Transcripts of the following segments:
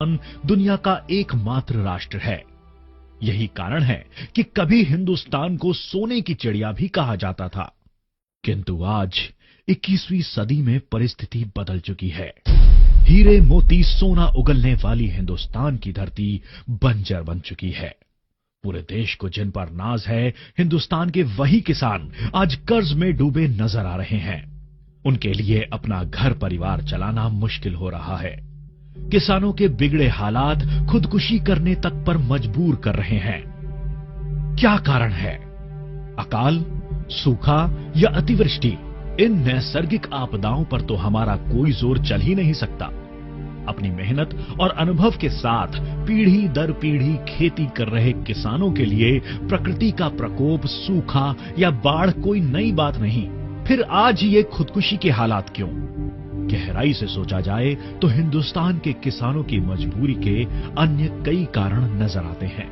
दुनिया का एकमात्र राष्ट्र है। यही कारण है कि कभी हिंदुस्तान को सोने की चिड़िया भी कहा जाता था, किंतु आज 21वीं सदी में परिस्थिति बदल चुकी है। हीरे मोती सोना उगलने वाली हिंदुस्तान की धरती बंजर बन चुकी है। पूरे देश को जिन पर नाज है, हिंदुस्तान के वही किसान आज कर्ज में डूबे नजर आ रहे हैं। उनके लिए अपना घर परिवार चलाना मुश्किल हो रहा है। किसानों के बिगड़े हालात खुदकुशी करने तक पर मजबूर कर रहे हैं। क्या कारण है? अकाल, सूखा या अतिवृष्टि? इन नैसर्गिक आपदाओं पर तो हमारा कोई जोर चल ही नहीं सकता। अपनी मेहनत और अनुभव के साथ पीढ़ी दर पीढ़ी खेती कर रहे किसानों के लिए प्रकृति का प्रकोप, सूखा या बाढ़ कोई नई बात नहीं। फिर आज ये खुदकुशी के हालात क्यों? गहराई से सोचा जाए तो हिंदुस्तान के किसानों की मजबूरी के अन्य कई कारण नजर आते हैं,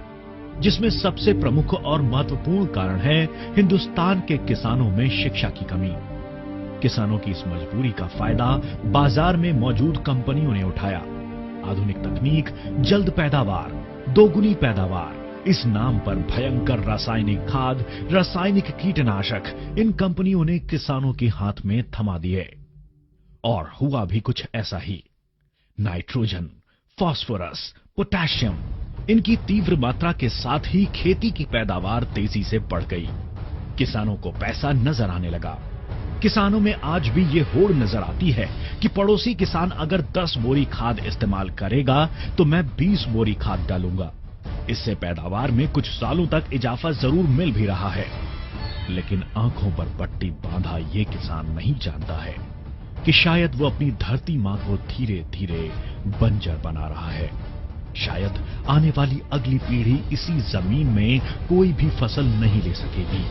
जिसमें सबसे प्रमुख और महत्वपूर्ण कारण है हिंदुस्तान के किसानों में शिक्षा की कमी। किसानों की इस मजबूरी का फायदा बाजार में मौजूद कंपनियों ने उठाया। आधुनिक तकनीक, जल्द पैदावार, दोगुनी पैदावार, इस नाम पर भयंकर रासायनिक खाद, रासायनिक कीटनाशक इन कंपनियों ने किसानों के हाथ में थमा दिए। और हुआ भी कुछ ऐसा ही। नाइट्रोजन, फास्फोरस, पोटेशियम इनकी तीव्र मात्रा के साथ ही खेती की पैदावार तेजी से बढ़ गई। किसानों को पैसा नजर आने लगा। किसानों में आज भी ये होड़ नजर आती है कि पड़ोसी किसान अगर 10 बोरी खाद इस्तेमाल करेगा तो मैं 20 बोरी खाद डालूंगा। इससे पैदावार में कुछ सालों तक इजाफा जरूर मिल भी रहा है, लेकिन आंखों पर पट्टी बांधा ये किसान नहीं जानता है कि शायद वो अपनी धरती मां को धीरे धीरे बंजर बना रहा है। शायद आने वाली अगली पीढ़ी इसी जमीन में कोई भी फसल नहीं ले सकेगी।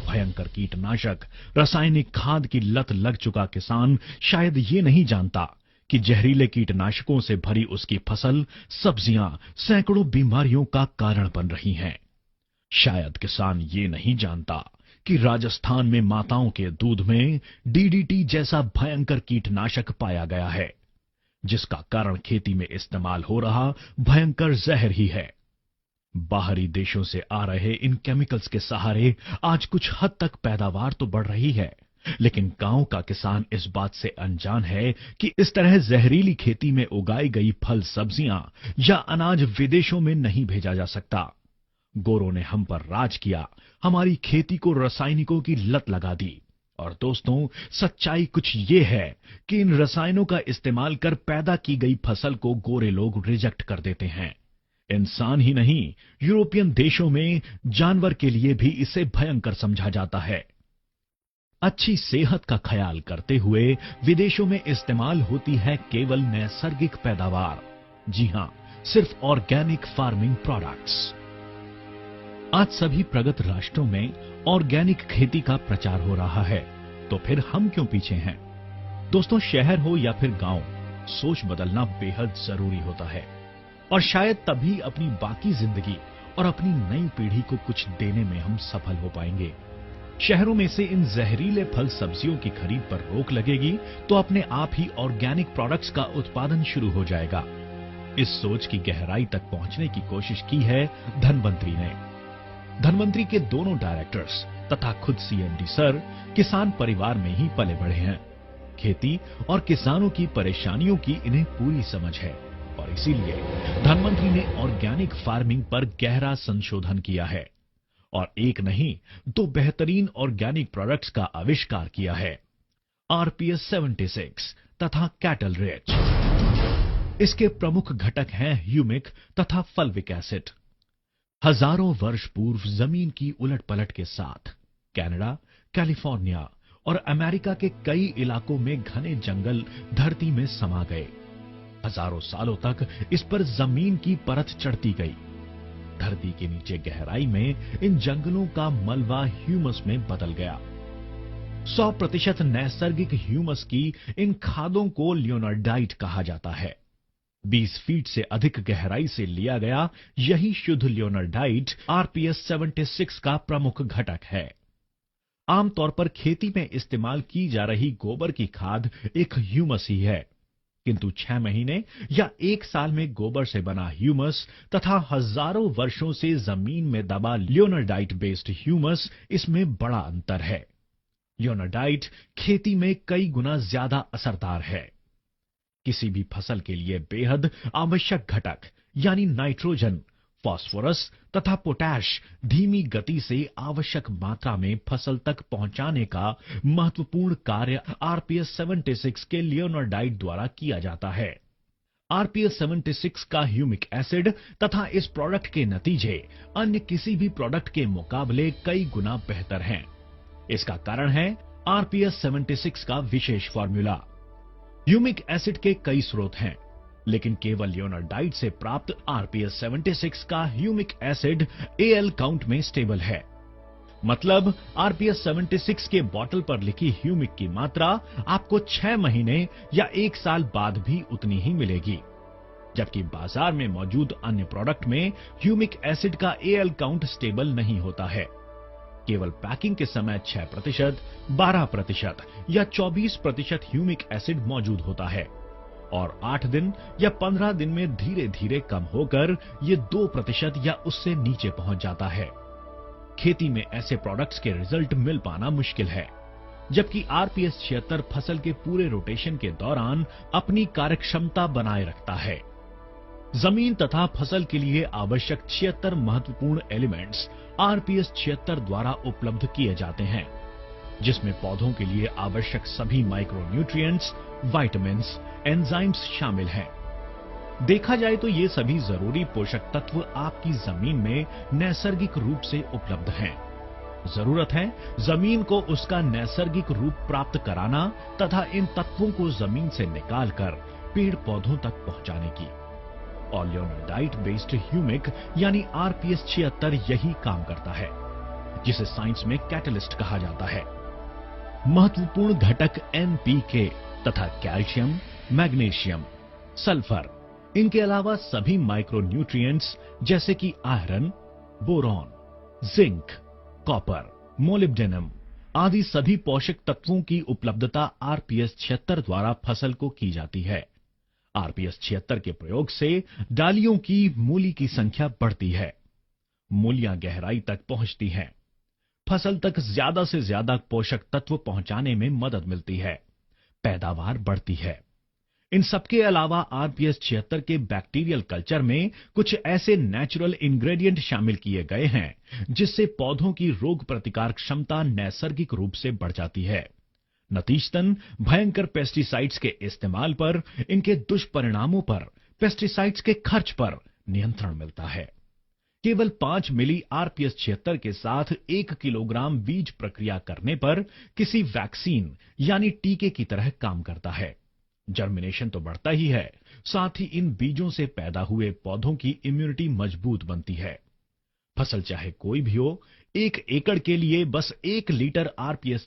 भयंकर कीटनाशक, रासायनिक खाद की लत लग चुका किसान शायद ये नहीं जानता कि जहरीले कीटनाशकों से भरी उसकी फसल, सब्जियां सैकड़ों बीमारियों का कारण बन रही हैं। शायद किसान ये नहीं जानता कि राजस्थान में माताओं के दूध में डीडीटी जैसा भयंकर कीटनाशक पाया गया है, जिसका कारण खेती में इस्तेमाल हो रहा भयंकर जहर ही है। बाहरी देशों से आ रहे इन केमिकल्स के सहारे आज कुछ हद तक पैदावार तो बढ़ रही है, लेकिन गांव का किसान इस बात से अनजान है कि इस तरह जहरीली खेती में उगाई गई फल, सब्जियां या अनाज विदेशों में नहीं भेजा जा सकता। गोरों ने हम पर राज किया, हमारी खेती को रासायनिकों की लत लगा दी। और दोस्तों, सच्चाई कुछ ये है कि इन रसायनों का इस्तेमाल कर पैदा की गई फसल को गोरे लोग रिजेक्ट कर देते हैं। इंसान ही नहीं, यूरोपियन देशों में जानवर के लिए भी इसे भयंकर समझा जाता है। अच्छी सेहत का ख्याल करते हुए विदेशों में इस्तेमाल होती है केवल नैसर्गिक पैदावार। जी हां, सिर्फ ऑर्गेनिक फार्मिंग प्रोडक्ट्स। आज सभी प्रगत राष्ट्रों में ऑर्गेनिक खेती का प्रचार हो रहा है, तो फिर हम क्यों पीछे हैं? दोस्तों, शहर हो या फिर गांव, सोच बदलना बेहद जरूरी होता है। और शायद तभी अपनी बाकी जिंदगी और अपनी नई पीढ़ी को कुछ देने में हम सफल हो पाएंगे। शहरों में से इन जहरीले फल सब्जियों की खरीद पर रोक लगेगी तो अपने आप ही ऑर्गेनिक प्रोडक्ट्स का उत्पादन शुरू हो जाएगा। इस सोच की गहराई तक पहुंचने की कोशिश की है धनवंतरी ने। धनवंतरी के दोनों डायरेक्टर्स तथा खुद सीएमडी सर किसान परिवार में ही पले बढ़े हैं। खेती और किसानों की परेशानियों की इन्हें पूरी समझ है और इसीलिए धनवंतरी ने ऑर्गेनिक फार्मिंग पर गहरा संशोधन किया है और एक नहीं, 2 बेहतरीन ऑर्गेनिक प्रोडक्ट्स का आविष्कार किया है, आरपीएस 76 तथा कैटल रिच। इसके प्रमुख घटक हैं ह्यूमिक तथा फल्विक एसिड। हजारों वर्ष पूर्व जमीन की उलटपलट के साथ कनाडा, कैलिफोर्निया और अमेरिका के कई इलाकों में घने जंगल धरती में समा गए। हजारों सालों तक इस पर जमीन की परत चढ़ती गई। धरती के नीचे गहराई में इन जंगलों का मलबा ह्यूमस में बदल गया। 100% नैसर्गिक ह्यूमस की इन खादों को लियोनार्डाइट कहा जाता है। 20 फीट से अधिक गहराई से लिया गया यही शुद्ध लियोनार्डाइट आरपीएस 76 का प्रमुख घटक है। आमतौर पर खेती में इस्तेमाल की जा रही गोबर की खाद एक ह्यूमस ही है। किंतु 6 महीने या 1 साल में गोबर से बना ह्यूमस तथा हजारों वर्षों से जमीन में दबा लियोनार्डाइट बेस्ड ह्यूमस, इसमें बड़ा अंतर है। लियोनार्डाइट खेती में कई गुना ज्यादा असरदार है। किसी भी फसल के लिए बेहद आवश्यक घटक यानी नाइट्रोजन, फास्फोरस तथा पोटैश धीमी गति से आवश्यक मात्रा में फसल तक पहुंचाने का महत्वपूर्ण कार्य आरपीएस 76 के लियोनार्डाइट द्वारा किया जाता है। आरपीएस 76 का ह्यूमिक एसिड तथा इस प्रोडक्ट के नतीजे अन्य किसी भी प्रोडक्ट के मुकाबले कई गुना बेहतर हैं। इसका कारण है आरपीएस 76 का विशेष फॉर्मूला। ह्यूमिक एसिड के कई स्रोत हैं, लेकिन केवल लियोनार्डाइट से प्राप्त आरपीएस 76 का ह्यूमिक एसिड एएल काउंट में स्टेबल है। मतलब आरपीएस 76 के बॉटल पर लिखी ह्यूमिक की मात्रा आपको 6 महीने या 1 साल बाद भी उतनी ही मिलेगी, जबकि बाजार में मौजूद अन्य प्रोडक्ट में ह्यूमिक एसिड का एएल काउंट स्टेबल नहीं होता है। केवल पैकिंग के समय 6%, 12% या 24% ह्यूमिक एसिड मौजूद होता है और 8 दिन या 15 दिन में धीरे धीरे कम होकर ये 2% या उससे नीचे पहुंच जाता है। खेती में ऐसे प्रोडक्ट्स के रिजल्ट मिल पाना मुश्किल है, जबकि आरपीएस 76 फसल के पूरे रोटेशन के दौरान अपनी कार्यक्षमता बनाए रखता है। जमीन तथा फसल के लिए आवश्यक 76 महत्वपूर्ण एलिमेंट्स आरपीएस 76 द्वारा उपलब्ध किए जाते हैं, जिसमें पौधों के लिए आवश्यक सभी माइक्रोन्यूट्रिएंट्स, विटामिन्स, एंजाइम्स शामिल हैं। देखा जाए तो ये सभी जरूरी पोषक तत्व आपकी जमीन में नैसर्गिक रूप से उपलब्ध हैं। जरूरत है जमीन को उसका नैसर्गिक रूप प्राप्त कराना तथा इन तत्वों को जमीन से निकालकर पेड़ पौधों तक पहुंचाने की। और लियोनार्डाइट बेस्ड ह्यूमिक यानी आरपीएस 76 यही काम करता है, जिसे साइंस में कैटलिस्ट कहा जाता है। महत्वपूर्ण घटक एनपीके तथा कैल्शियम, मैग्नीशियम, सल्फर, इनके अलावा सभी माइक्रोन्यूट्रिएंट्स जैसे कि iron, boron, zinc, copper, molybdenum आदि सभी पोषक तत्वों की उपलब्धता आरपीएस 76 द्वारा फसल को की जाती है। आरपीएस 76 के प्रयोग से डालियों की मूली की संख्या बढ़ती है, मूलियां गहराई तक पहुंचती हैं, फसल तक ज्यादा से ज्यादा पोषक तत्व पहुंचाने में मदद मिलती है, पैदावार बढ़ती है। इन सबके अलावा आरपीएस 76 के बैक्टीरियल कल्चर में कुछ ऐसे नेचुरल इंग्रेडिएंट शामिल किए गए हैं जिससे पौधों की रोग प्रतिकार क्षमता नैसर्गिक रूप से बढ़ जाती है। नतीजतन भयंकर पेस्टिसाइड्स के इस्तेमाल पर, इनके दुष्परिणामों पर, पेस्टिसाइड्स के खर्च पर नियंत्रण मिलता है। केवल 5 मिली आरपीएस 76 के साथ 1 किलोग्राम बीज प्रक्रिया करने पर किसी वैक्सीन यानी टीके की तरह काम करता है। जर्मिनेशन तो बढ़ता ही है, साथ ही इन बीजों से पैदा हुए पौधों की इम्यूनिटी मजबूत बनती है। फसल चाहे कोई भी हो, 1 एकड़ के लिए बस 1 लीटर आरपीएस